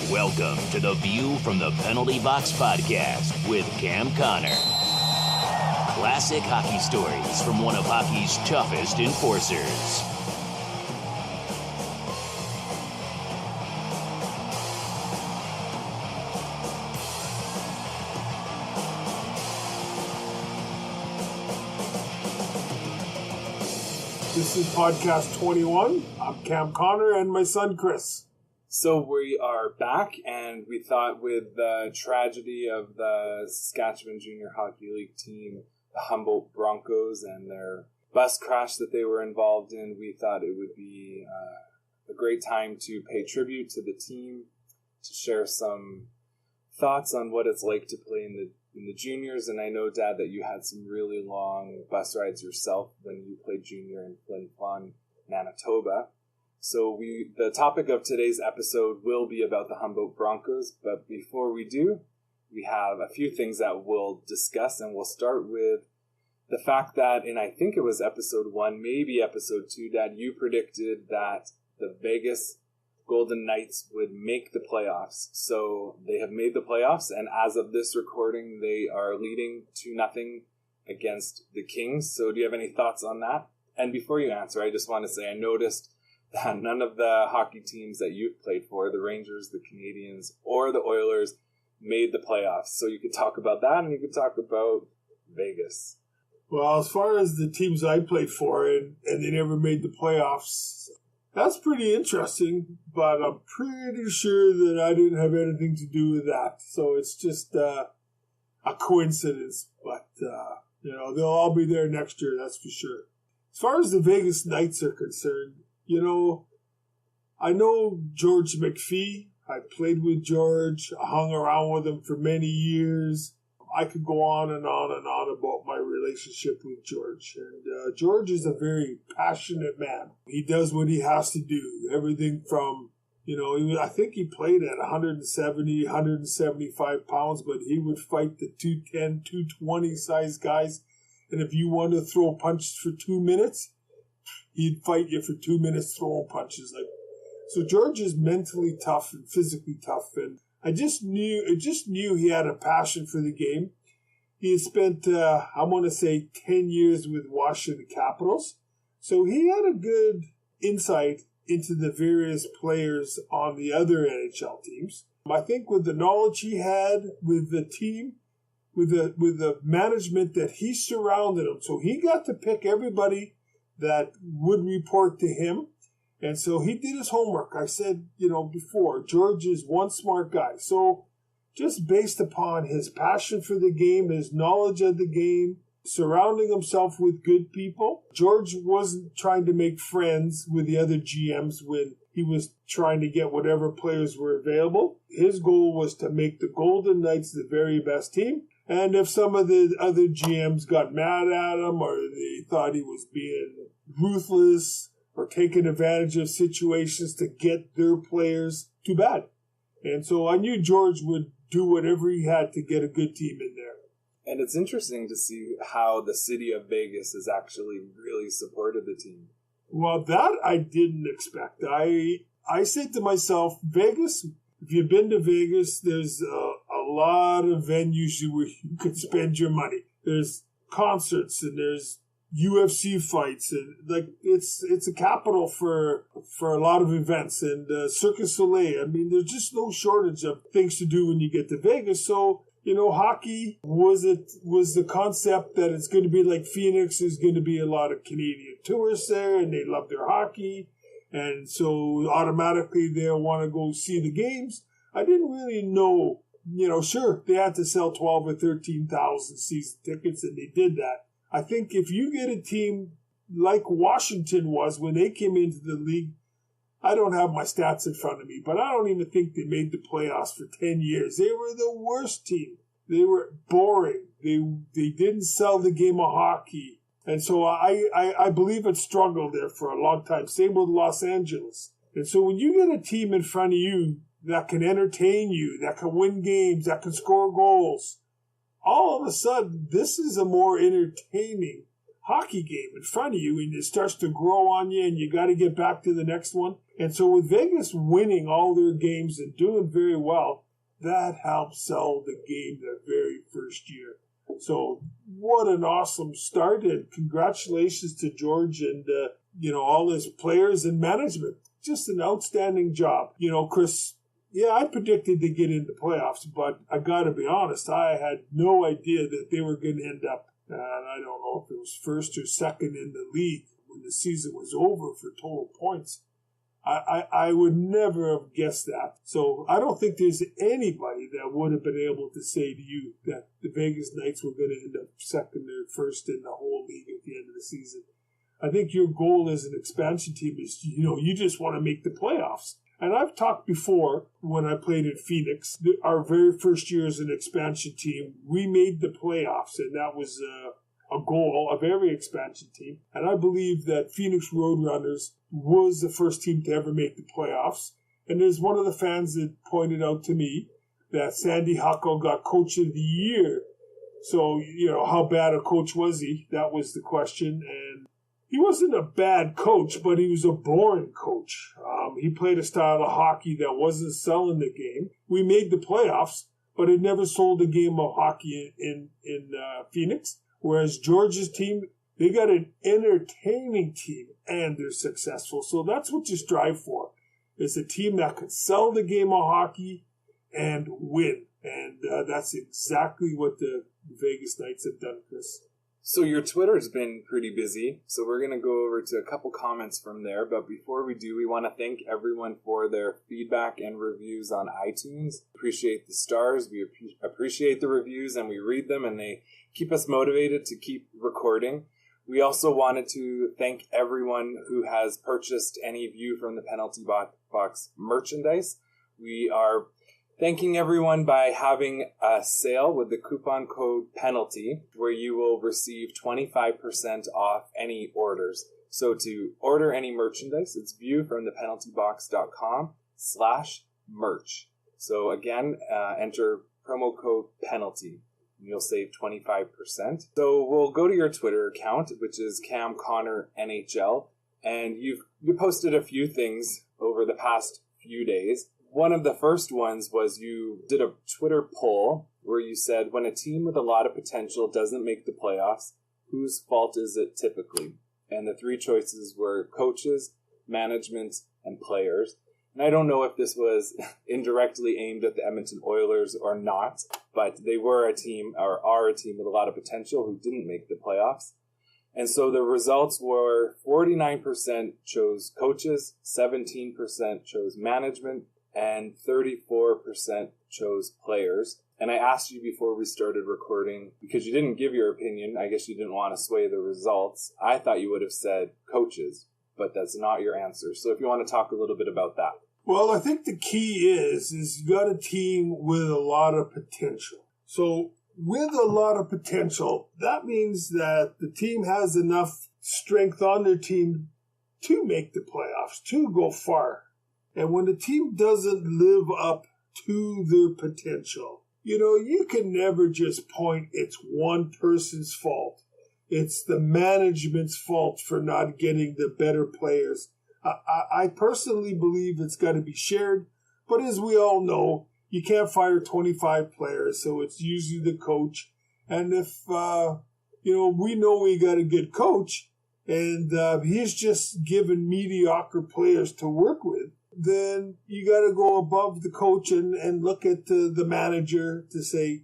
Welcome to the View from the Penalty Box podcast with Cam Connor. Classic hockey stories from one of hockey's toughest enforcers. This is podcast 21. I'm Cam Connor and my son Kris. So we are back, and we thought with the tragedy of the Saskatchewan Junior Hockey League team, the Humboldt Broncos, and their bus crash that they were involved in, we thought it would be a great time to pay tribute to the team, to share some thoughts on what it's like to play in the juniors. And I know, Dad, that you had some really long bus rides yourself when you played junior in Flin Flon, Manitoba. So the topic of today's episode will be about the Humboldt Broncos, but before we do, we have a few things that we'll discuss, and we'll start with the fact that in, I think it was episode 1, maybe episode 2, Dad, you predicted that the Vegas Golden Knights would make the playoffs. So they have made the playoffs, and as of this recording, they are leading 2-0 against the Kings. So do you have any thoughts on that? And before you answer, I just want to say I noticed that none of the hockey teams that you've played for, the Rangers, the Canadiens, or the Oilers, made the playoffs. So you could talk about that, and you could talk about Vegas. Well, as far as the teams I played for and they never made the playoffs, that's pretty interesting, but I'm pretty sure that I didn't have anything to do with that. So it's just a coincidence, but they'll all be there next year, that's for sure. As far as the Vegas Knights are concerned, I know George McPhee. I played with George. I hung around with him for many years. I could go on and on and on about my relationship with George. And George is a very passionate man. He does what he has to do. Everything from, I think he played at 170, 175 pounds, but he would fight the 210, 220 size guys. And if you want to throw punches for 2 minutes, he'd fight you for 2 minutes throwing punches. So George is mentally tough and physically tough, and I just knew he had a passion for the game. He had spent 10 years with Washington Capitals, so he had a good insight into the various players on the other NHL teams. I think with the knowledge he had with the team, with the management that he surrounded him, so he got to pick everybody that would report to him. And so he did his homework. I said, before, George is one smart guy. So just based upon his passion for the game, his knowledge of the game, surrounding himself with good people, George wasn't trying to make friends with the other GMs when he was trying to get whatever players were available. His goal was to make the Golden Knights the very best team. And if some of the other GMs got mad at him or they thought he was being ruthless or taking advantage of situations to get their players, too bad. And so I knew George would do whatever he had to get a good team in there. And it's interesting to see how the city of Vegas has actually really supported the team. Well, that I didn't expect. I said to myself, Vegas, if you've been to Vegas, there's a lot of venues where you can spend your money. There's concerts and there's UFC fights, and it's a capital for a lot of events, and Cirque du Soleil. I mean, there's just no shortage of things to do when you get to Vegas. So hockey was the concept that it's going to be like Phoenix. There's going to be a lot of Canadian tourists there, and they love their hockey, and so automatically they'll want to go see the games. I didn't really know. Sure, they had to sell 12 or 13,000 season tickets, and they did that. I think if you get a team like Washington was when they came into the league, I don't have my stats in front of me, but I don't even think they made the playoffs for 10 years. They were the worst team. They were boring. They didn't sell the game of hockey. And so I believe it struggled there for a long time. Same with Los Angeles. And so when you get a team in front of you that can entertain you, that can win games, that can score goals, all of a sudden, this is a more entertaining hockey game in front of you, and it starts to grow on you, and you got to get back to the next one. And so with Vegas winning all their games and doing very well, that helped sell the game the very first year. So what an awesome start, and congratulations to George and all his players and management. Just an outstanding job. Kris, yeah, I predicted to get into playoffs, but I got to be honest, I had no idea that they were going to end up, and I don't know if it was first or second in the league when the season was over for total points. I would never have guessed that. So I don't think there's anybody that would have been able to say to you that the Vegas Knights were going to end up second or first in the whole league at the end of the season. I think your goal as an expansion team is, you just want to make the playoffs. And I've talked before when I played in Phoenix, our very first year as an expansion team, we made the playoffs, and that was a goal of every expansion team. And I believe that Phoenix Roadrunners was the first team to ever make the playoffs. And there's one of the fans that pointed out to me that Sandy Huckle got Coach of the Year. So, how bad a coach was he? That was the question. And he wasn't a bad coach, but he was a boring coach. He played a style of hockey that wasn't selling the game. We made the playoffs, but it never sold a game of hockey in Phoenix. Whereas George's team, they got an entertaining team, and they're successful. So that's what you strive for. It's a team that can sell the game of hockey and win. And that's exactly what the Vegas Knights have done, Kris. So your Twitter's been pretty busy, so we're going to go over to a couple comments from there. But before we do, we want to thank everyone for their feedback and reviews on iTunes. Appreciate the stars, we appreciate the reviews, and we read them, and they keep us motivated to keep recording. We also wanted to thank everyone who has purchased any View from the Penalty Box merchandise. We are thanking everyone by having a sale with the coupon code PENALTY, where you will receive 25% off any orders. So to order any merchandise, it's viewfromthepenaltybox.com/merch. So again, enter promo code PENALTY. You'll save 25%. So we'll go to your Twitter account, which is Cam Connor NHL, and you posted a few things over the past few days. One of the first ones was you did a Twitter poll where you said, when a team with a lot of potential doesn't make the playoffs, whose fault is it typically? And the three choices were coaches, management, and players. And I don't know if this was indirectly aimed at the Edmonton Oilers or not, but they were a team, or are a team with a lot of potential who didn't make the playoffs. And so the results were 49% chose coaches, 17% chose management, and 34% chose players. And I asked you before we started recording, because you didn't give your opinion, I guess you didn't want to sway the results. I thought you would have said coaches, but that's not your answer. So if you want to talk a little bit about that. Well, I think the key is you got a team with a lot of potential. So with a lot of potential, that means that the team has enough strength on their team to make the playoffs, to go far. And when the team doesn't live up to their potential, you can never just point it's one person's fault. It's the management's fault for not getting the better players. I personally believe it's got to be shared. But as we all know, you can't fire 25 players, so it's usually the coach. And if, we know we got a good coach, and he's just given mediocre players to work with, then you got to go above the coach and look at the manager to say,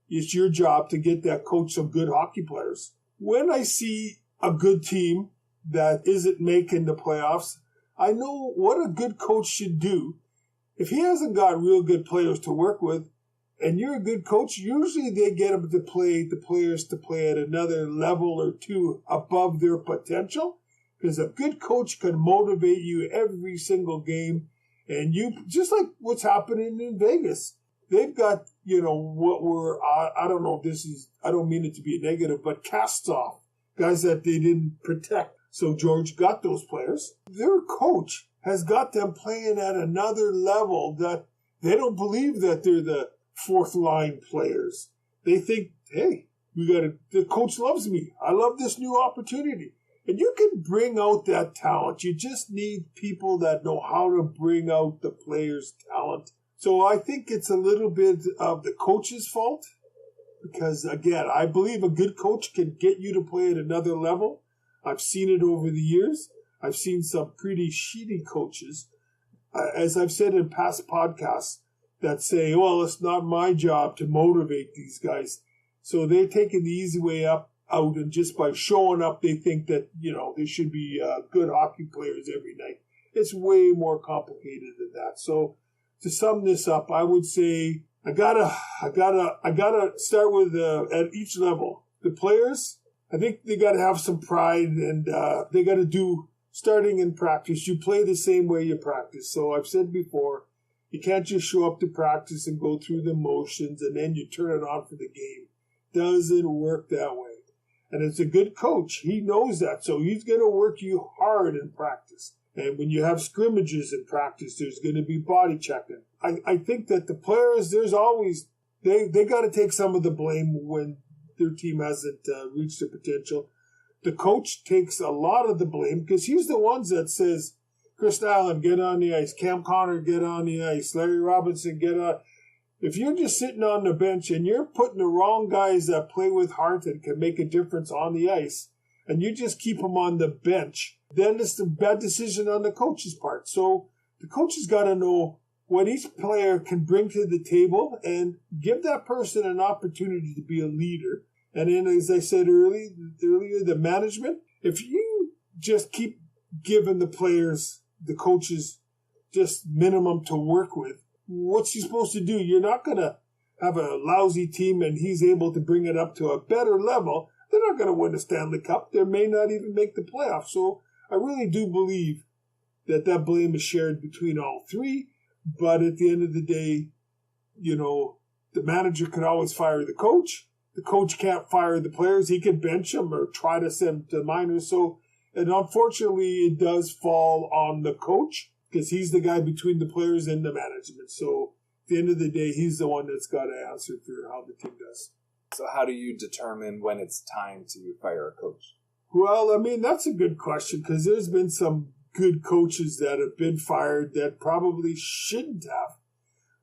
it's your job to get that coach some good hockey players. When I see a good team that isn't making the playoffs, I know what a good coach should do. If he hasn't got real good players to work with, and you're a good coach, usually they get them to play the players to play at another level or two above their potential. Because a good coach can motivate you every single game. And you, just like what's happening in Vegas, they've got, what were, I don't know if this is, I don't mean it to be negative, but casts off. Guys that they didn't protect. So George got those players. Their coach has got them playing at another level that they don't believe that they're the fourth line players. They think, hey, The coach loves me. I love this new opportunity. And you can bring out that talent. You just need people that know how to bring out the player's talent. So I think it's a little bit of the coach's fault. Because, again, I believe a good coach can get you to play at another level. I've seen it over the years. I've seen some pretty shitty coaches, as I've said in past podcasts, that say, well, it's not my job to motivate these guys. So they're taking the easy way out, and just by showing up, they think that, they should be good hockey players every night. It's way more complicated than that. So to sum this up, I would say I gotta start with at each level. The players, I think they gotta have some pride, and they gotta do, starting in practice, you play the same way you practice. So I've said before, you can't just show up to practice and go through the motions and then you turn it on for the game. Doesn't work that way. And as a good coach, he knows that. So he's going to work you hard in practice. And when you have scrimmages in practice, there's going to be body checking. I think that the players, there's always, they got to take some of the blame when their team hasn't reached their potential. The coach takes a lot of the blame because he's the ones that says, Kris Nyland, get on the ice. Cam Connor, get on the ice. Larry Robinson, get on. If you're just sitting on the bench and you're putting the wrong guys that play with heart and can make a difference on the ice, and you just keep them on the bench, then it's a bad decision on the coach's part. So the coach has got to know what each player can bring to the table and give that person an opportunity to be a leader. And then, as I said earlier, the management, if you just keep giving the players, the coaches, just minimum to work with, what's he supposed to do? You're not going to have a lousy team and he's able to bring it up to a better level. They're not going to win a Stanley Cup. They may not even make the playoffs. So I really do believe that blame is shared between all three. But at the end of the day, the manager could always fire the coach. The coach can't fire the players. He can bench them or try to send them to minors. So, and unfortunately, it does fall on the coach because he's the guy between the players and the management. So at the end of the day, he's the one that's got to answer for how the team does. So how do you determine when it's time to fire a coach? Well, I mean, that's a good question because there's been some good coaches that have been fired that probably shouldn't have.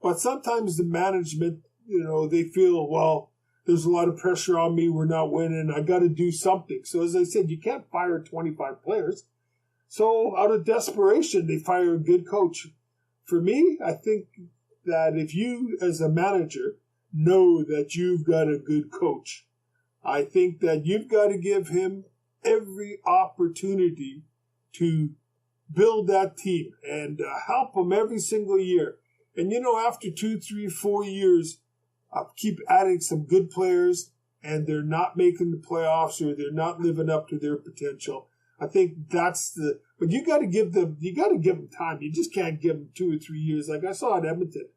But sometimes the management, they feel, well, there's a lot of pressure on me. We're not winning. I got to do something. So as I said, you can't fire 25 players. So out of desperation, they fire a good coach. For me, I think that if you, as a manager, know that you've got a good coach, I think that you've got to give him every opportunity to build that team and help him every single year. And, after 2, 3, 4 years, keep adding some good players and they're not making the playoffs or they're not living up to their potential. I think that's but you got to give them time. You just can't give them 2 or 3 years. Like I saw at Edmonton,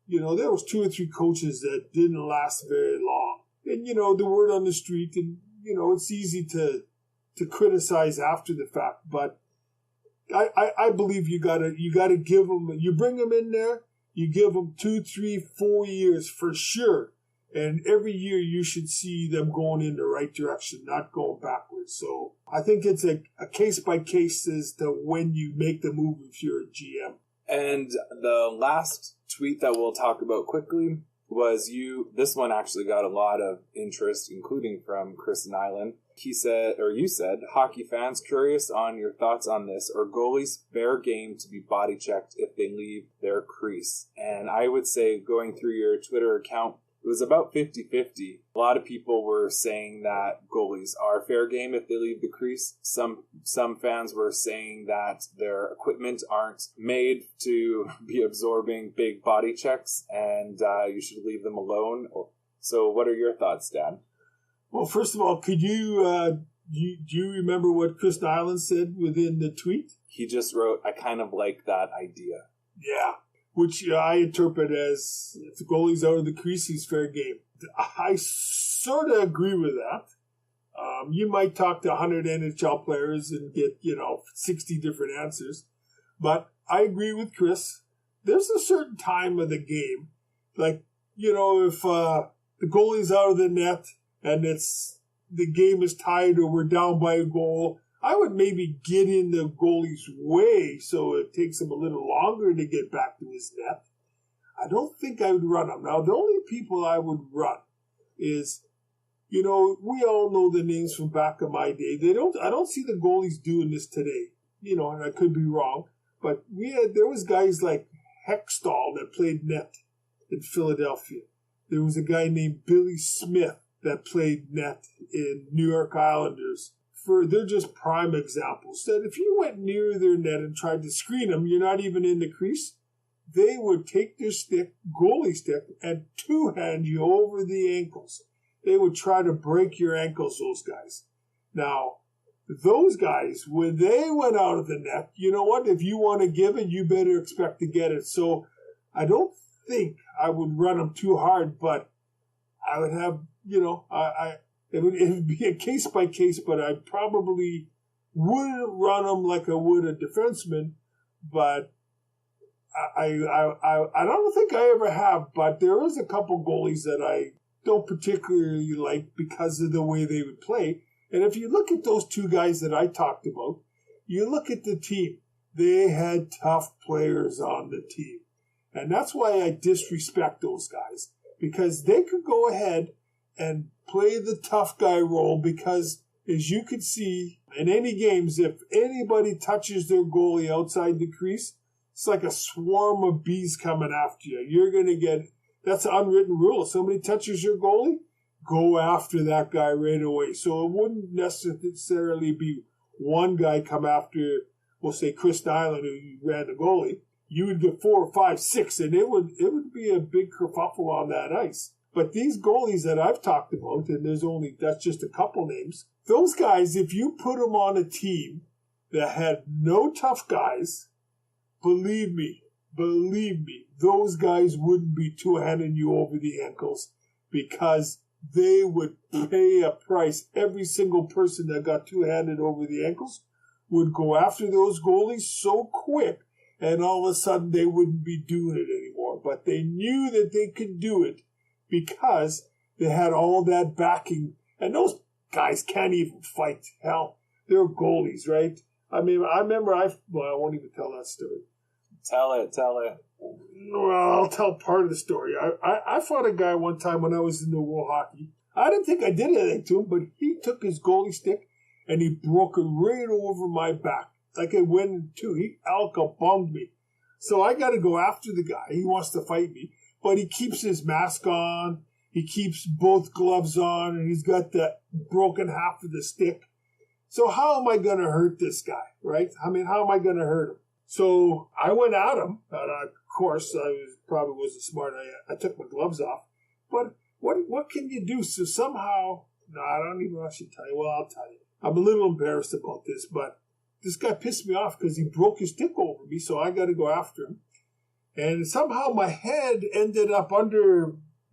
there was 2 or 3 coaches that didn't last very long. And, the word on the street, and, it's easy to criticize after the fact, but I believe you gotta give them, you bring them in there, you give them 2, 3, 4 years for sure. And every year you should see them going in the right direction, not going backwards. So I think it's a case by case as to when you make the move if you're a GM. And the last tweet that we'll talk about quickly was this one actually got a lot of interest, including from Kris Nyland. You said, hockey fans curious on your thoughts on this. Are goalies fair game to be body checked if they leave their crease? And I would say, going through your Twitter account, it was about 50-50. A lot of people were saying that goalies are fair game if they leave the crease. Some fans were saying that their equipment aren't made to be absorbing big body checks and you should leave them alone. So what are your thoughts, Dan? Well, first of all, could do you remember what Kris Nyland said within the tweet? He just wrote, I kind of like that idea. Yeah. Which I interpret as if the goalie's out of the crease, he's fair game. I sort of agree with that. You might talk to 100 NHL players and get, 60 different answers. But I agree with Kris. There's a certain time of the game. Like, if the goalie's out of the net and the game is tied or we're down by a goal, I would maybe get in the goalie's way so it takes him a little longer to get back to his net. I don't think I would run him. Now, the only people I would run is, we all know the names from back in my day. I don't see the goalies doing this today, and I could be wrong, but there was guys like Hextall that played net in Philadelphia. There was a guy named Billy Smith that played net in New York Islanders. They're just prime examples. That if you went near their net and tried to screen them, you're not even in the crease, they would take their goalie stick, and two-hand you over the ankles. They would try to break your ankles, those guys. Now, those guys, when they went out of the net, you know what? If you want to give it, you better expect to get it. So I don't think I would run them too hard, but I would have, it would be a case by case, but I probably wouldn't run them like I would a defenseman. But I don't think I ever have. But there is a couple goalies that I don't particularly like because of the way they would play. And if you look at those two guys that I talked about, you look at the team. They had tough players on the team. And that's why I disrespect those guys, because they could go ahead and play the tough guy role, because as you can see in any games, if anybody touches their goalie outside the crease, it's like a swarm of bees coming after you. You're going to get, that's an unwritten rule. If somebody touches your goalie, go after that guy right away. So it wouldn't necessarily be one guy come after, we'll say Kris Nyland, who ran the goalie. You would get 4 or 5, 6, and it would be a big kerfuffle on that ice. But these goalies that I've talked about, and that's just a couple names, those guys, if you put them on a team that had no tough guys, believe me, those guys wouldn't be two-handing you over the ankles, because they would pay a price. Every single person that got two-handed over the ankles would go after those goalies so quick, and all of a sudden they wouldn't be doing it anymore. But they knew that they could do it because they had all that backing. And those guys can't even fight. Hell, they're goalies, right? I mean, I remember I won't even tell that story. Tell it. Well, I'll tell part of the story. I fought a guy one time when I was in the World Hockey. I didn't think I did anything to him, but he took his goalie stick and he broke it right over my back. Like it went in two. He alka-bombed me. So I got to go after the guy. He wants to fight me, but he keeps his mask on. He keeps both gloves on, and he's got the broken half of the stick. So how am I going to hurt this guy, right? I mean, how am I going to hurt him? So I went at him, and of course, probably wasn't smart. I took my gloves off. But what can you do? So somehow, no, I don't even actually tell you. Well, I'll tell you. I'm a little embarrassed about this, but this guy pissed me off because he broke his stick over me, so I got to go after him. And somehow my head ended up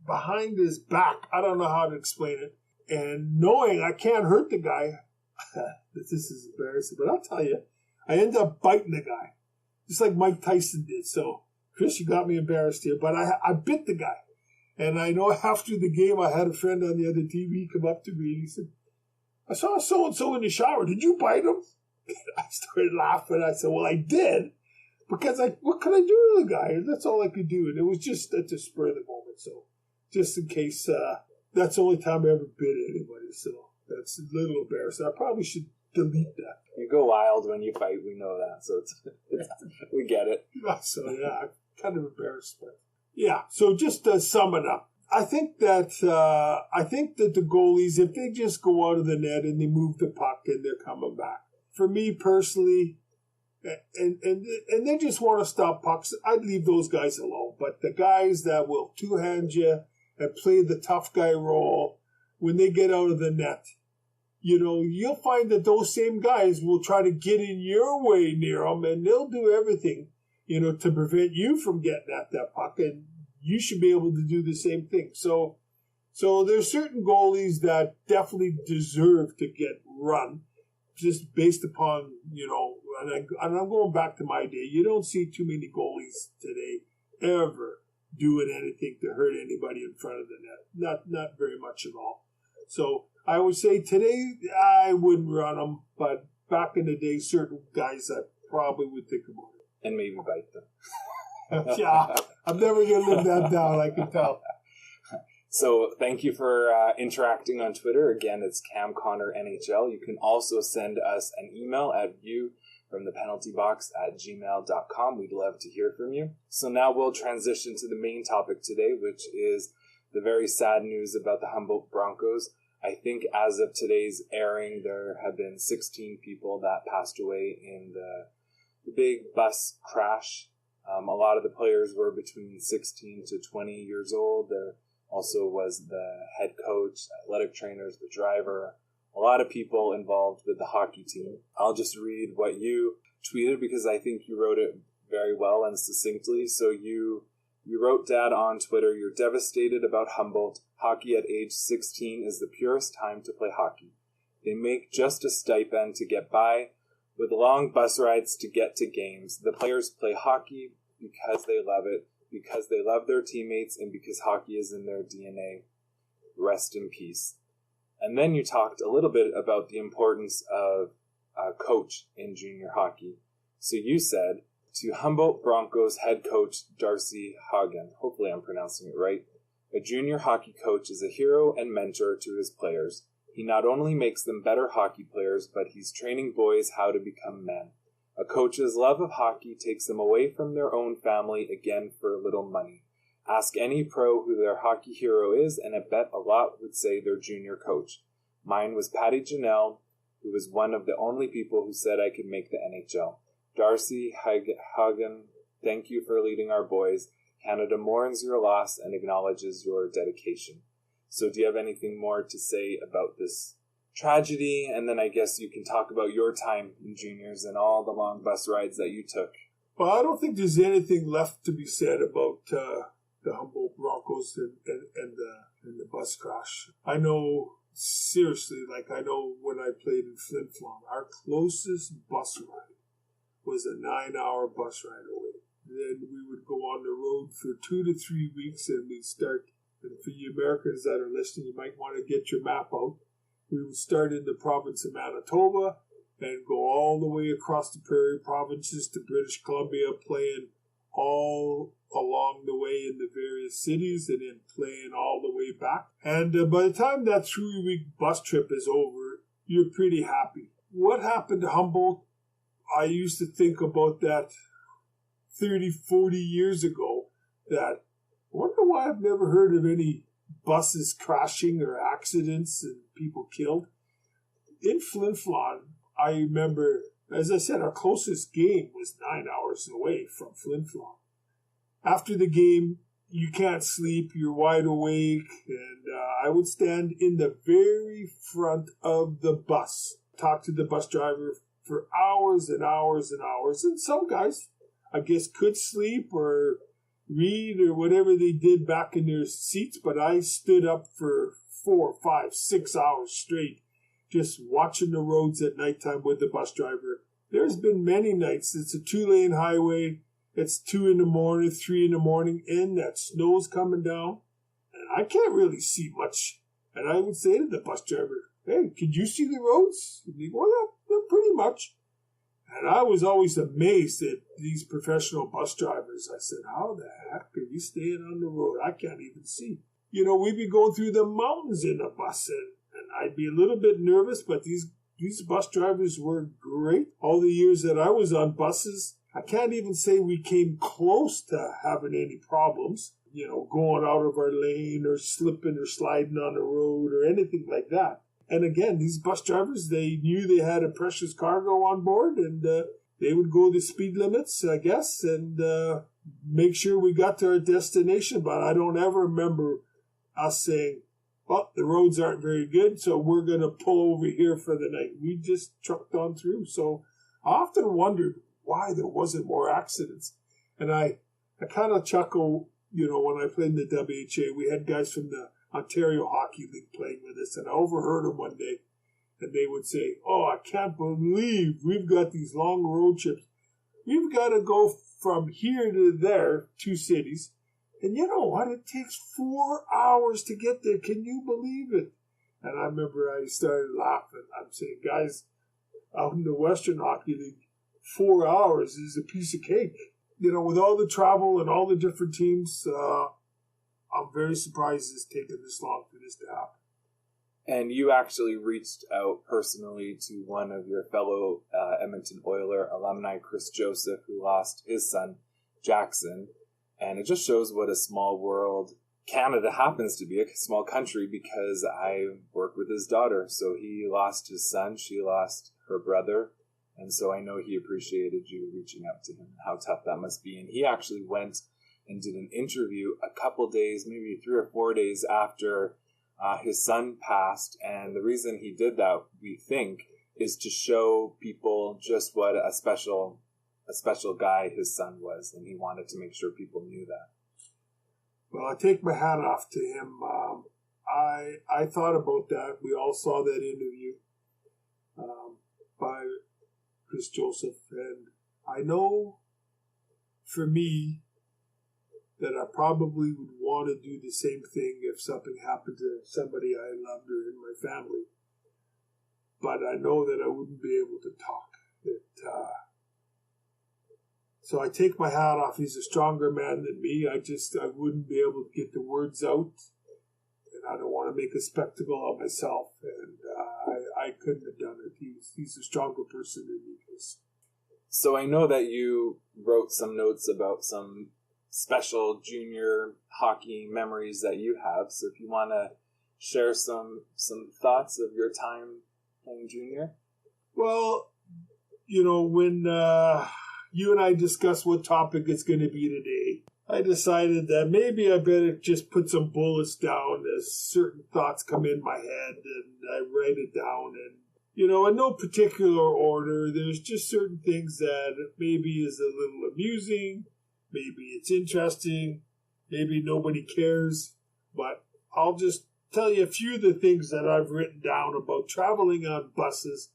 behind his back. I don't know how to explain it. And knowing I can't hurt the guy, this is embarrassing, but I'll tell you, I ended up biting the guy, just like Mike Tyson did. So, Kris, you got me embarrassed here, but I bit the guy. And I know after the game, I had a friend on the other TV come up to me and he said, I saw so-and-so in the shower. Did you bite him? I started laughing. I said, well, I did. Because what could I do to the guy? That's all I could do. And it was just at the spur of the moment. So just in case, that's the only time I ever bit anybody. So that's a little embarrassing. I probably should delete that. You go wild when you fight. We know that. So we get it. So yeah, I'm kind of embarrassed. But yeah, so just to sum it up. I think that the goalies, if they just go out of the net and they move the puck and they're coming back. For me personally, and they just want to stop pucks, I'd leave those guys alone. But the guys that will two-hand you and play the tough guy role, when they get out of the net, you'll find that those same guys will try to get in your way near them, and they'll do everything, to prevent you from getting at that puck, and you should be able to do the same thing. So there's certain goalies that definitely deserve to get run, just based upon, and I'm going back to my day. You don't see too many goalies today ever doing anything to hurt anybody in front of the net. Not very much at all. So I would say today I wouldn't run them, but back in the day, certain guys I probably would think about it. And maybe bite them. Yeah, I'm never going to live that down, I can tell. So thank you for interacting on Twitter. Again, it's Cam Connor NHL. You can also send us an email at viewfromthepenaltybox@gmail.com. We'd love to hear from you. So now we'll transition to the main topic today, which is the very sad news about the Humboldt Broncos. I think as of today's airing, there have been 16 people that passed away in the big bus crash. A lot of the players were between 16 to 20 years old. There also was the head coach, athletic trainers, the driver, a lot of people involved with the hockey team. I'll just read what you tweeted because I think you wrote it very well and succinctly. So you wrote, Dad, on Twitter, "You're devastated about Humboldt. Hockey at age 16 is the purest time to play hockey. They make just a stipend to get by, with long bus rides to get to games. The players play hockey because they love it, because they love their teammates, and because hockey is in their DNA. Rest in peace." And then you talked a little bit about the importance of a coach in junior hockey. So you said, "To Humboldt Broncos head coach Darcy Hagen," hopefully I'm pronouncing it right, "a junior hockey coach is a hero and mentor to his players. He not only makes them better hockey players, but he's training boys how to become men. A coach's love of hockey takes them away from their own family again for a little money. Ask any pro who their hockey hero is, and I bet a lot would say their junior coach. Mine was Patty Janelle, who was one of the only people who said I could make the NHL. Darcy Hagen, thank you for leading our boys. Canada mourns your loss and acknowledges your dedication." So do you have anything more to say about this tragedy? And then I guess you can talk about your time in juniors and all the long bus rides that you took. Well, I don't think there's anything left to be said about the Humboldt Broncos and the bus crash. I know, seriously, I know when I played in Flin Flon, our closest bus ride was a 9-hour bus ride away. Then we would go on the road for 2 to 3 weeks, and we'd start, and for you Americans that are listening, you might want to get your map out. We would start in the province of Manitoba and go all the way across the prairie provinces to British Columbia, playing all along the way in the various cities and then playing all the way back. And by the time that 3-week bus trip is over, you're pretty happy. What happened to Humboldt? I used to think about that 30, 40 years ago, that I wonder why I've never heard of any buses crashing or accidents and people killed. In Flin Flon, I remember, as I said, our closest game was 9 hours away from Flin Flon. After the game, you can't sleep, you're wide awake, and I would stand in the very front of the bus, talk to the bus driver for hours and hours and hours. And some guys, I guess, could sleep or read or whatever they did back in their seats, but I stood up for 4, 5, 6 hours straight, just watching the roads at nighttime with the bus driver. There's been many nights. It's a 2-lane highway. It's 2 in the morning, 3 in the morning, and that snow's coming down, and I can't really see much. And I would say to the bus driver, "Hey, could you see the roads?" He'd be, "Well, yeah, pretty much." And I was always amazed at these professional bus drivers. I said, "How the heck are you staying on the road? I can't even see." You know, we'd be going through the mountains in a bus, and I'd be a little bit nervous, but these bus drivers were great. All the years that I was on buses, I can't even say we came close to having any problems, you know, going out of our lane or slipping or sliding on the road or anything like that. And again, these bus drivers, they knew they had a precious cargo on board, and they would go the speed limits, I guess, and make sure we got to our destination. But I don't ever remember us saying, "Well, the roads aren't very good, so we're going to pull over here for the night." We just trucked on through. So I often wondered why there wasn't more accidents. And I kind of chuckle, you know, when I played in the WHA, we had guys from the Ontario Hockey League playing with us, and I overheard them one day, and they would say, "Oh, I can't believe we've got these long road trips. We've got to go from here to there, 2 cities, and you know what? It takes 4 hours to get there. Can you believe it?" And I remember I started laughing. I'm saying, guys, out in the Western Hockey League, 4 hours is a piece of cake. With all the travel and all the different teams, I'm very surprised it's taken this long for this to happen. And you actually reached out personally to one of your fellow Edmonton Oiler alumni, Kris Joseph, who lost his son, Jackson. And it just shows what a small world Canada happens to be, a small country, because I work with his daughter. So he lost his son, she lost her brother. And so I know he appreciated you reaching out to him, how tough that must be. And he actually went and did an interview a couple days, maybe 3 or 4 days after his son passed. And the reason he did that, we think, is to show people just what a special guy his son was. And he wanted to make sure people knew that. Well, I take my hat off to him. I thought about that. We all saw that interview by Kris Joseph. And I know for me that I probably would want to do the same thing if something happened to somebody I loved or in my family. But I know that I wouldn't be able to talk. So I take my hat off. He's a stronger man than me. I wouldn't be able to get the words out. And I don't want to make a spectacle of myself. And I couldn't have done it. He's a stronger person than me. So I know that you wrote some notes about some special junior hockey memories that you have. So if you want to share some thoughts of your time playing junior. Well, when you and I discussed what topic it's going to be today, I decided that maybe I better just put some bullets down as certain thoughts come in my head, and I write it down. And, in no particular order, there's just certain things that maybe is a little amusing, maybe it's interesting, maybe nobody cares, but I'll just tell you a few of the things that I've written down about traveling on buses.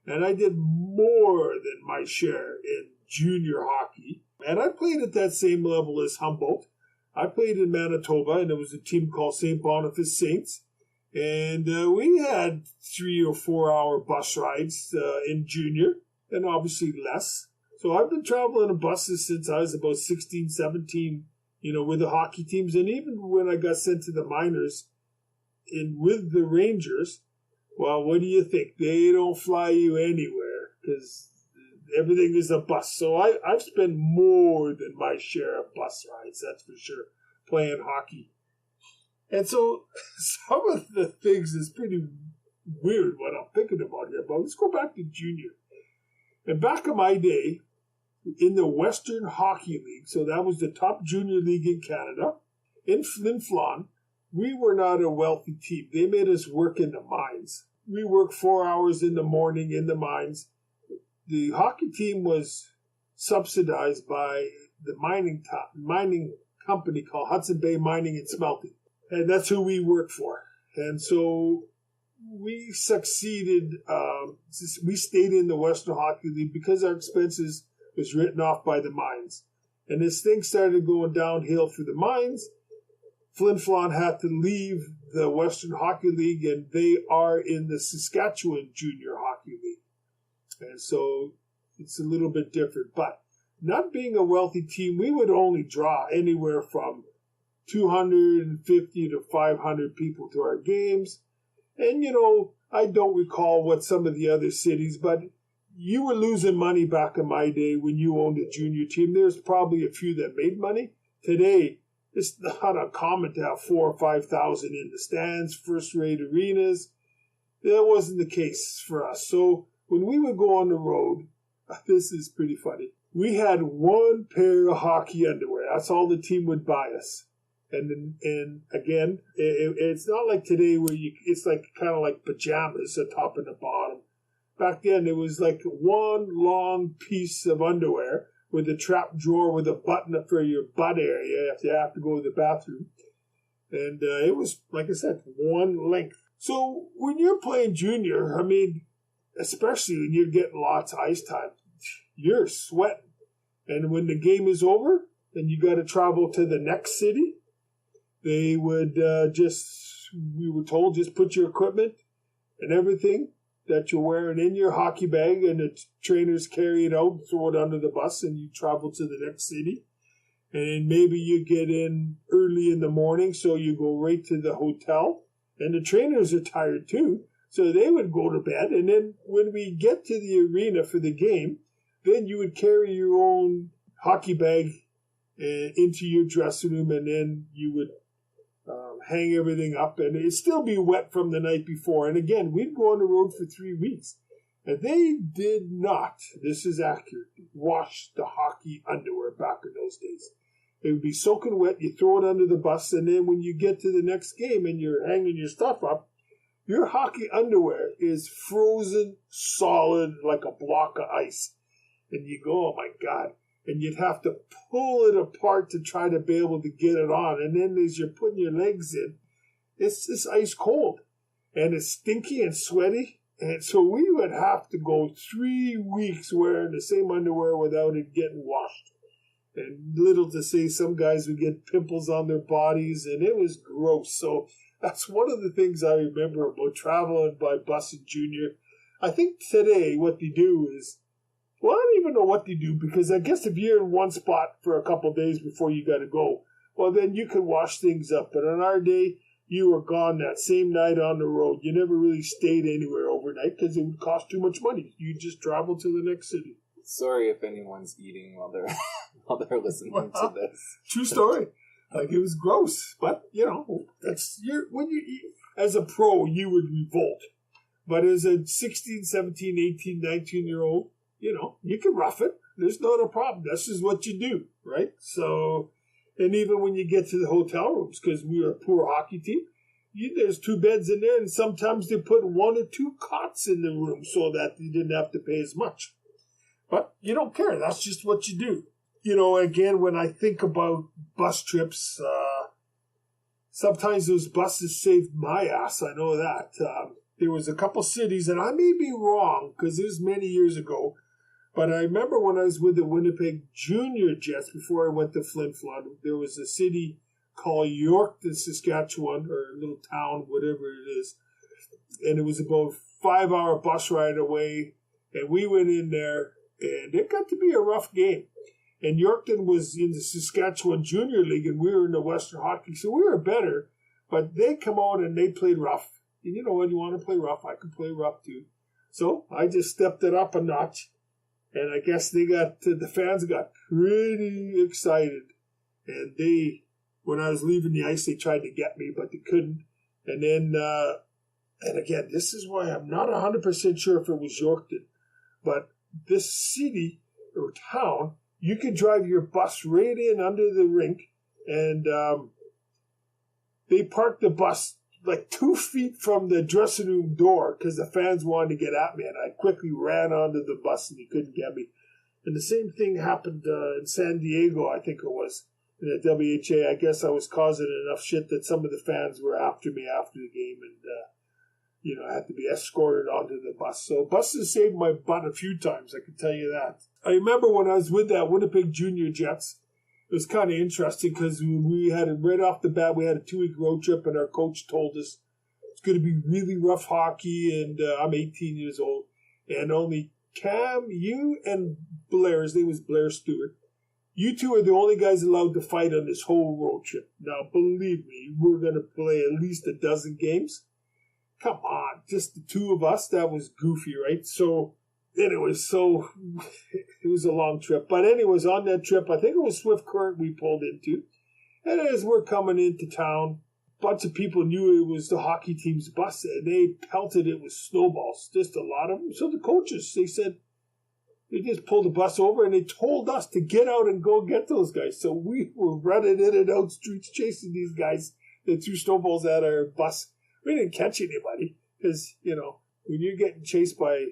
And I did more than my share in junior hockey. And I played at that same level as Humboldt. I played in Manitoba, and there was a team called St. Boniface Saints. And we had 3 or 4 hour bus rides in junior, and obviously less. So I've been traveling on buses since I was about 16, 17, with the hockey teams. And even when I got sent to the minors with the Rangers, well, what do you think? They don't fly you anywhere because everything is a bus. So I've spent more than my share of bus rides, that's for sure, playing hockey. And so some of the things is pretty weird what I'm thinking about here. But let's go back to junior. And back in my day, in the Western Hockey League, so that was the top junior league in Canada, in Flin Flon, we were not a wealthy team. They made us work in the mines. We worked 4 hours in the morning in the mines. The hockey team was subsidized by the mining company called Hudson Bay Mining and Smelting. And that's who we worked for. And so we succeeded. We stayed in the Western Hockey League because our expenses was written off by the mines. And as things started going downhill for the mines, Flin Flon had to leave the Western Hockey League, and they are in the Saskatchewan Junior Hockey League. And so it's a little bit different. But not being a wealthy team, we would only draw anywhere from 250 to 500 people to our games. And, I don't recall what some of the other cities, but you were losing money back in my day when you owned a junior team. There's probably a few that made money. Today, it's not uncommon to have 4,000 or 5,000 in the stands, first-rate arenas. That wasn't the case for us. So when we would go on the road, this is pretty funny. We had one pair of hockey underwear. That's all the team would buy us. And again, it's not like today where it's like kind of like pajamas, the top and the bottom. Back then, it was like one long piece of underwear with a trap drawer with a button for your butt area if you have to go to the bathroom. And it was, like I said, one length. So when you're playing junior, especially when you're getting lots of ice time, you're sweating. And when the game is over and you got to travel to the next city, they would just we were told just put your equipment and everything that you're wearing in your hockey bag, and the trainers carry it out, throw it under the bus, and you travel to the next city. And maybe you get in early in the morning, so you go right to the hotel. And the trainers are tired too, so they would go to bed. And then when we get to the arena for the game, then you would carry your own hockey bag into your dressing room, and then you would hang everything up, and it'd still be wet from the night before. And again, we'd go on the road for 3 weeks, and they did not, this is accurate, wash the hockey underwear back in those days. It would be soaking wet, you throw it under the bus, and then when you get to the next game and you're hanging your stuff up, your hockey underwear is frozen solid like a block of ice. And you go, oh my God. And you'd have to pull it apart to try to be able to get it on. And then as you're putting your legs in, it's just ice cold. And it's stinky and sweaty. And so we would have to go 3 weeks wearing the same underwear without it getting washed. And little to say, some guys would get pimples on their bodies, and it was gross. So that's one of the things I remember about traveling by bus in junior. I think today what they do is, well, I don't even know what they do, because I guess if you're in one spot for a couple of days before you got to go, well, then you can wash things up. But on our day, you were gone that same night on the road. You never really stayed anywhere overnight because it would cost too much money. You just travel to the next city. Sorry if anyone's eating while they're listening to this. True story. Like, it was gross, but when you eat as a pro, you would revolt. But as a 16, 17, 18, 19-year-old, you can rough it. There's not a problem. That's just what you do, right? So, and even when you get to the hotel rooms, because we were a poor hockey team, there's 2 beds in there, and sometimes they put 1 or 2 cots in the room so that you didn't have to pay as much. But you don't care. That's just what you do. Again, when I think about bus trips, sometimes those buses saved my ass. I know that. There was a couple cities, and I may be wrong because it was many years ago, but I remember when I was with the Winnipeg Junior Jets before I went to Flin Flon, there was a city called Yorkton, Saskatchewan, or a little town, whatever it is, and it was about a 5-hour bus ride away, and we went in there, and it got to be a rough game. And Yorkton was in the Saskatchewan Junior League, and we were in the Western Hockey, so we were better, but they come out and they played rough. And you know what? You want to play rough, I can play rough too. So I just stepped it up a notch, and I guess the fans got pretty excited. And when I was leaving the ice, they tried to get me, but they couldn't. And then, and again, this is why I'm not 100% sure if it was Yorkton, but this city or town, you could drive your bus right in under the rink, and they parked the bus like 2 feet from the dressing room door because the fans wanted to get at me, and I quickly ran onto the bus and they couldn't get me. And the same thing happened in San Diego, I think it was, in the WHA. I guess I was causing enough shit that some of the fans were after me after the game, and I had to be escorted onto the bus. So buses saved my butt a few times, I can tell you that. I remember when I was with that Winnipeg Junior Jets, it was kind of interesting because we had it right off the bat. We had a 2-week road trip, and our coach told us it's going to be really rough hockey, and I'm 18 years old, and only Cam, you, and Blair, his name was Blair Stewart, you two are the only guys allowed to fight on this whole road trip. Now, believe me, we're going to play at least a dozen games. Come on, just the 2 of us? That was goofy, right? So, anyways, it was a long trip. But anyways, on that trip, I think it was Swift Current we pulled into. And as we're coming into town, a bunch of people knew it was the hockey team's bus, and they pelted it with snowballs, just a lot of them. So the coaches, they said, they just pulled the bus over, and they told us to get out and go get those guys. So we were running in and out streets chasing these guys that threw snowballs at our bus. We didn't catch anybody because, when you're getting chased by,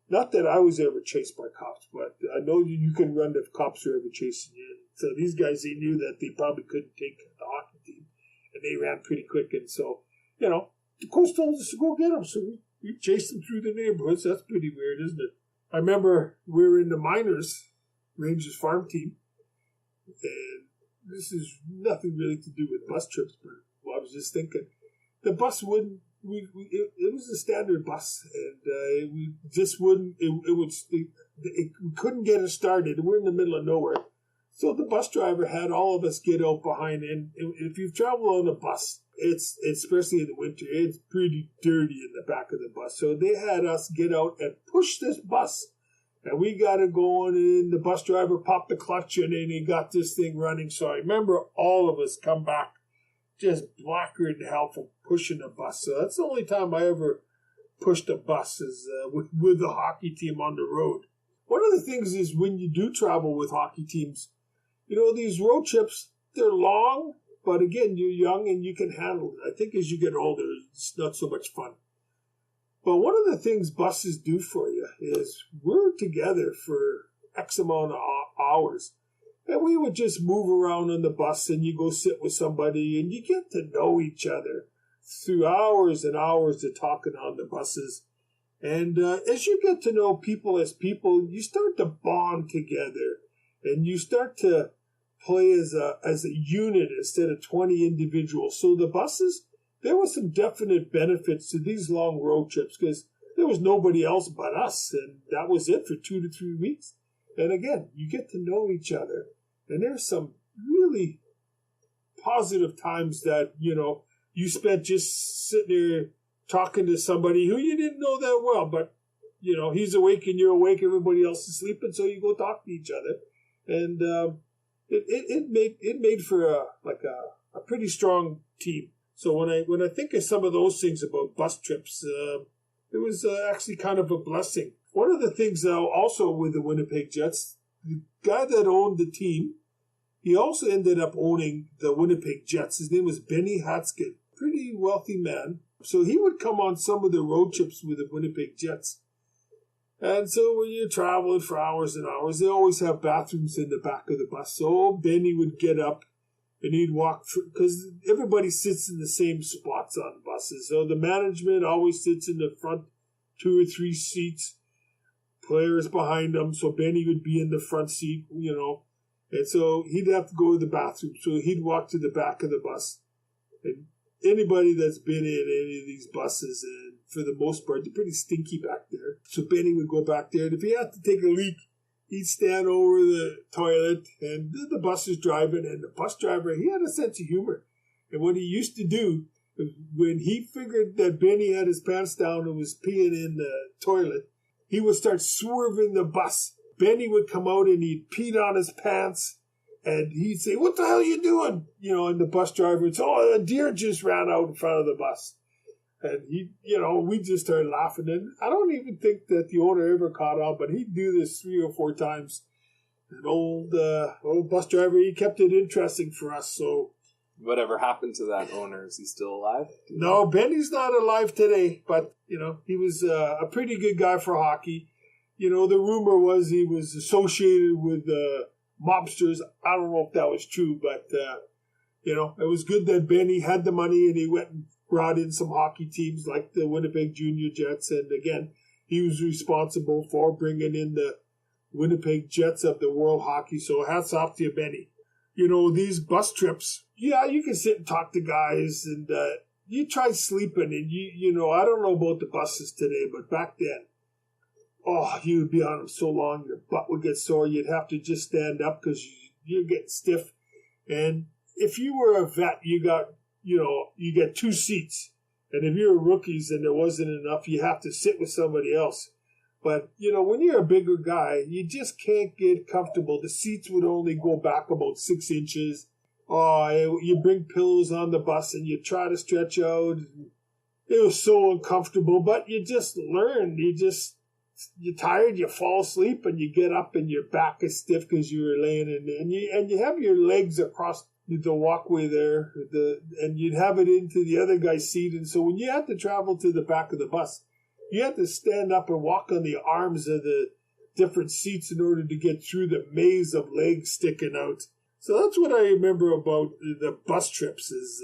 not that I was ever chased by cops, but I know you can run if cops are ever chasing you. So these guys, they knew that they probably couldn't take the hockey team, and they ran pretty quick. And so, the coach told us to go get them. So we chased them through the neighborhoods. That's pretty weird, isn't it? I remember we were in the minors, Rangers farm team, and this is nothing really to do with bus trips, but I was just thinking, the bus wouldn't. It was a standard bus, and we just wouldn't. We couldn't get it started. We're in the middle of nowhere, so the bus driver had all of us get out behind. And if you've traveled on a bus, it's especially in the winter, it's pretty dirty in the back of the bus. So they had us get out and push this bus. And we got it going, and the bus driver popped the clutch in, and he got this thing running. So I remember all of us come back just blacker than hell from pushing a bus. So that's the only time I ever pushed a bus is with the hockey team on the road. One of the things is when you do travel with hockey teams, these road trips, they're long, but again, you're young and you can handle it. I think as you get older, it's not so much fun. But one of the things buses do for you is we're together for X amount of hours. And we would just move around on the bus and you go sit with somebody and you get to know each other through hours and hours of talking on the buses. And as you get to know people as people, you start to bond together and you start to play as a unit instead of 20 individuals. So the buses, there were some definite benefits to these long road trips because there was nobody else but us, and that was it for 2 to 3 weeks. And again, you get to know each other. And there's some really positive times that, you spent just sitting there talking to somebody who you didn't know that well, but, he's awake and you're awake, everybody else is sleeping, so you go talk to each other. And it made for a pretty strong team. So when I think of some of those things about bus trips, it was actually kind of a blessing. One of the things also with the Winnipeg Jets, the guy that owned the team, he also ended up owning the Winnipeg Jets. His name was Benny Hatskin, pretty wealthy man. So he would come on some of the road trips with the Winnipeg Jets. And so when you're traveling for hours and hours, they always have bathrooms in the back of the bus. So Benny would get up and he'd walk through, because everybody sits in the same spots on buses. So the management always sits in the front 2 or 3 seats, players behind them. So Benny would be in the front seat, and so he'd have to go to the bathroom. So he'd walk to the back of the bus. And anybody that's been in any of these buses, and for the most part, they're pretty stinky back there. So Benny would go back there, and if he had to take a leak, he'd stand over the toilet, and the bus is driving, and the bus driver, he had a sense of humor. And what he used to do, when he figured that Benny had his pants down and was peeing in the toilet, he would start swerving the bus. Benny would come out, and he'd pee on his pants, and he'd say, "What the hell are you doing?" And the bus driver would say, "Oh, a deer just ran out in front of the bus." And we just started laughing. And I don't even think that the owner ever caught on, but he'd do this 3 or 4 times. An old bus driver, he kept it interesting for us. So, whatever happened to that owner? Is he still alive? No, Benny's not alive today, but he was a pretty good guy for hockey. The rumor was he was associated with mobsters. I don't know if that was true, but it was good that Benny had the money and he went and brought in some hockey teams like the Winnipeg Junior Jets. And again, he was responsible for bringing in the Winnipeg Jets of the world hockey. So hats off to you, Benny. These bus trips, yeah, you can sit and talk to guys and you try sleeping and I don't know about the buses today, but back then, you would be on them so long, your butt would get sore. You'd have to just stand up because you're getting stiff. And if you were a vet, you get 2 seats. And if you're rookies and there wasn't enough, you have to sit with somebody else. But, when you're a bigger guy, you just can't get comfortable. The seats would only go back about 6 inches. You bring pillows on the bus and you try to stretch out. It was so uncomfortable, but you just learn. You're tired, you fall asleep, and you get up and your back is stiff because you were laying in there. And you have your legs across the walkway there, and you'd have it into the other guy's seat. And so when you had to travel to the back of the bus, you had to stand up and walk on the arms of the different seats in order to get through the maze of legs sticking out. So that's what I remember about the bus trips is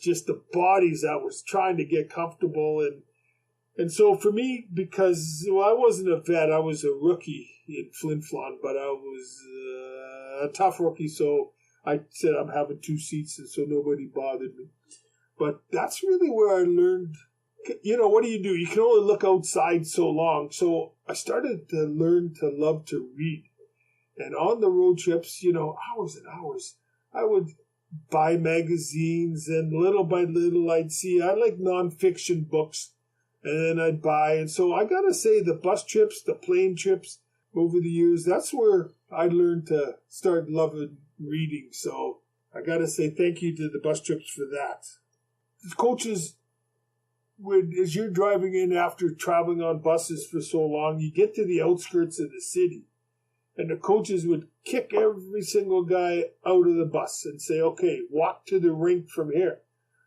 just the bodies that was trying to get comfortable. And so for me, because I wasn't a vet, I was a rookie in Flin Flon, but I was a tough rookie, so I said I'm having 2 seats, and so nobody bothered me. But that's really where I learned, what do? You can only look outside so long. So I started to learn to love to read. And on the road trips, hours and hours, I would buy magazines, and little by little I like nonfiction books, and then I'd buy. And so I got to say, the bus trips, the plane trips over the years, that's where I learned to start loving reading. So I got to say thank you to the bus trips for that. The coaches, as you're driving in after traveling on buses for so long, you get to the outskirts of the city, and the coaches would kick every single guy out of the bus and say, okay, walk to the rink from here.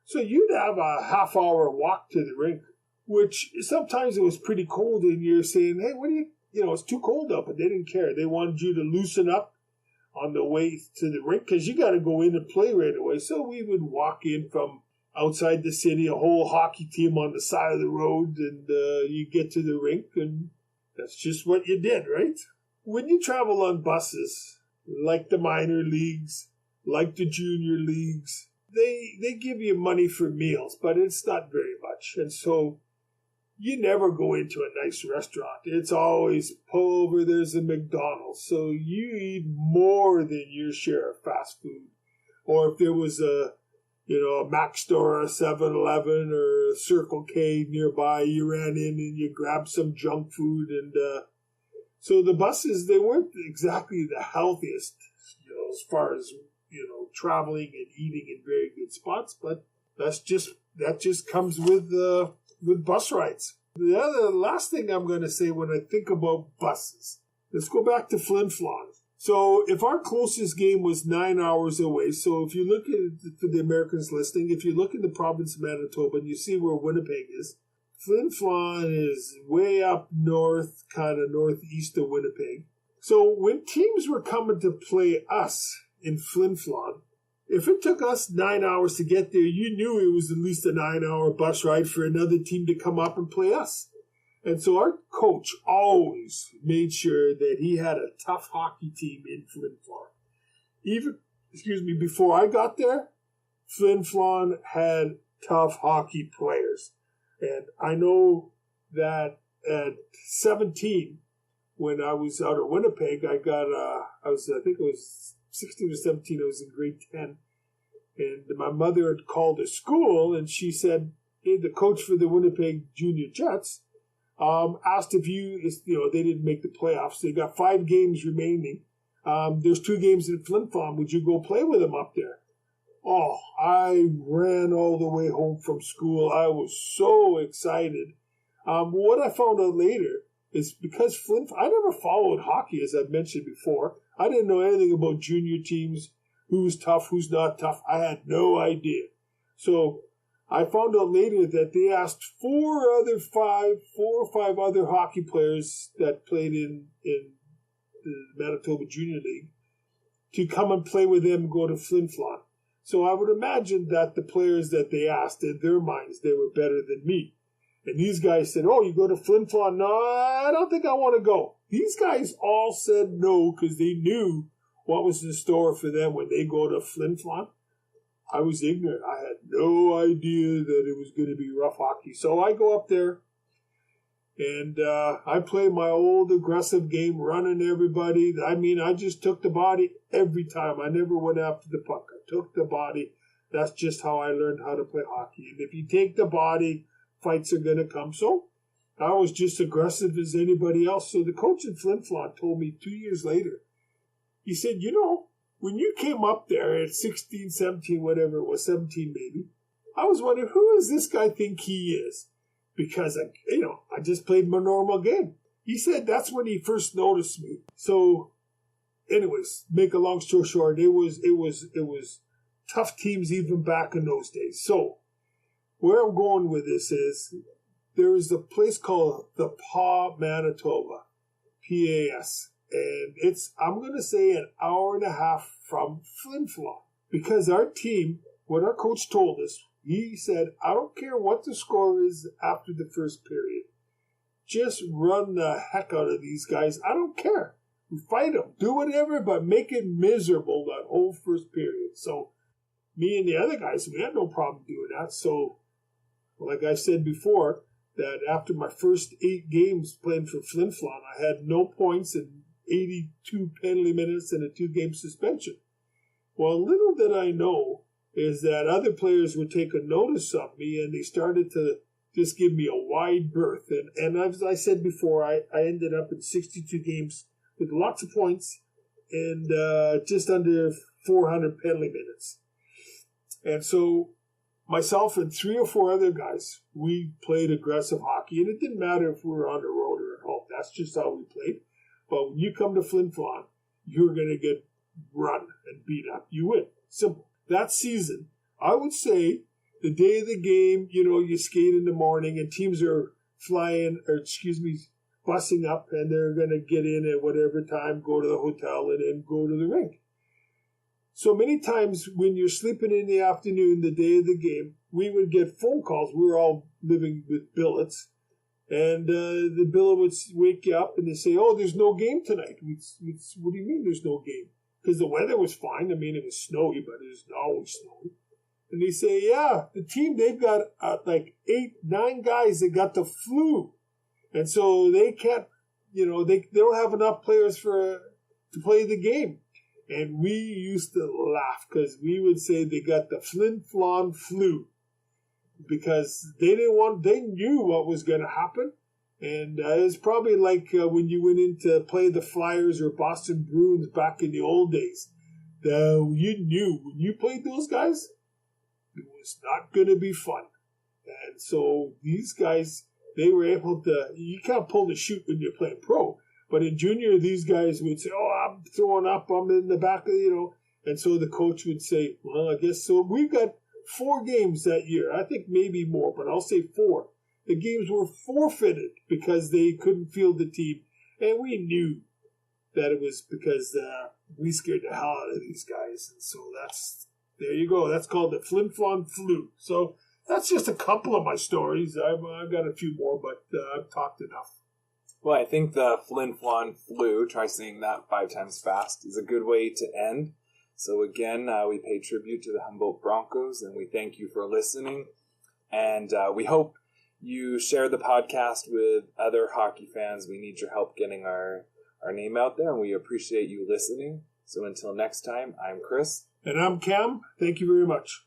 So you'd have a half-hour walk to the rink, which sometimes it was pretty cold, and you're saying, hey, it's too cold up, but they didn't care. They wanted you to loosen up on the way to the rink because you got to go in and play right away. So we would walk in from outside the city, a whole hockey team on the side of the road, and you get to the rink, and that's just what you did, right? When you travel on buses, like the minor leagues, like the junior leagues, they give you money for meals, but it's not very much. And so you never go into a nice restaurant. It's always pull over, there's a McDonald's. So you eat more than your share of fast food. Or if there was a Mac store, a 7-Eleven, or a Circle K nearby, you ran in and you grabbed some junk food. And so the buses, they weren't exactly the healthiest, as far as, traveling and eating in very good spots. But that just comes with bus rides. The last thing I'm going to say when I think about buses, let's go back to Flin Flon. So if our closest game was 9 hours away, so if you look at, for the Americans listening, if you look in the province of Manitoba and you see where Winnipeg is, Flin Flon is way up north, kind of northeast of Winnipeg. So when teams were coming to play us in Flin Flon, if it took us 9 hours to get there, you knew it was at least a 9-hour bus ride for another team to come up and play us. And so our coach always made sure that he had a tough hockey team in Flin Flon. Before I got there, Flin Flon had tough hockey players. And I know that at 17, when I was out of Winnipeg, I think it was 16 or 17, I was in grade 10. And my mother had called a school, and she said, hey, the coach for the Winnipeg Junior Jets asked if they didn't make the playoffs. They got 5 games remaining. There's 2 games in Flin Flon. Would you go play with them up there? Oh, I ran all the way home from school. I was so excited. What I found out later is because I never followed hockey, as I've mentioned before. I didn't know anything about junior teams, who's tough, who's not tough. I had no idea. So I found out later that they asked 4 or 5 other hockey players that played in the Manitoba Junior League to come and play with them and go to Flin Flon. So I would imagine that the players that they asked, in their minds, they were better than me. And these guys said, oh, you go to Flin Flon? No, I don't think I want to go. These guys all said no because they knew what was in store for them when they go to Flin Flon. I was ignorant. I had no idea that it was going to be rough hockey. So I go up there, and I play my old aggressive game, running everybody. I mean, I just took the body every time. I never went after the puck. I took the body. That's just how I learned how to play hockey. And if you take the body, fights are going to come. So I was just aggressive as anybody else. So the coach in Flin Flon told me 2 years later, he said, when you came up there at 16, 17, whatever it was, 17 maybe, I was wondering, who does this guy think he is? Because, I just played my normal game. He said that's when he first noticed me. So, anyways, make a long story short, it was tough teams even back in those days. So, where I'm going with this is, there is a place called the PA, Manitoba, PAS. And it's, I'm going to say, an hour and a half from Flin Flon. Because our team, what our coach told us, he said, I don't care what the score is after the first period. Just run the heck out of these guys. I don't care. Fight them. Do whatever, but make it miserable that whole first period. So me and the other guys, we had no problem doing that. So, like I said before, that after my first 8 games playing for Flin Flon, I had no points and 82 penalty minutes and a 2-game suspension. Well, little did I know is that other players would take a notice of me, and they started to just give me a wide berth. And as I said before, I ended up in 62 games with lots of points and just under 400 penalty minutes. And so myself and 3 or 4 other guys, we played aggressive hockey, and it didn't matter if we were on the road or at home. That's just how we played. But when you come to Flin Flon, you're going to get run and beat up. You win. Simple. That season, I would say the day of the game, you skate in the morning and teams are busing up, and they're going to get in at whatever time, go to the hotel, and then go to the rink. So many times when you're sleeping in the afternoon, the day of the game, we would get phone calls. We were all living with billets. And the billet would wake you up and they say, "Oh, there's no game tonight." What do you mean there's no game? Because the weather was fine. I mean, it was snowy, but it was always snowy. And they say, "Yeah, the team, they've got like 8, 9 guys that got the flu. And so they can't, they don't have enough players to play the game." And we used to laugh because we would say they got the Flin Flon flu because they knew what was going to happen. And it's probably like when you went in to play the Flyers or Boston Bruins back in the old days. You knew when you played those guys, it was not going to be fun. And so these guys, they were able to, you can't pull the chute when you're playing pro. But in junior, these guys would say, "Oh, I'm throwing up. I'm in the back of, And so the coach would say, "Well, I guess so." We got 4 games that year. I think maybe more, but I'll say 4. The games were forfeited because they couldn't field the team. And we knew that it was because we scared the hell out of these guys. And so there you go. That's called the Flin Flon flu. So that's just a couple of my stories. I've got a few more, but I've talked enough. Well, I think the Flin Flon flu, try saying that 5 times fast, is a good way to end. So again, we pay tribute to the Humboldt Broncos, and we thank you for listening. And we hope you share the podcast with other hockey fans. We need your help getting our name out there, and we appreciate you listening. So until next time, I'm Kris. And I'm Cam. Thank you very much.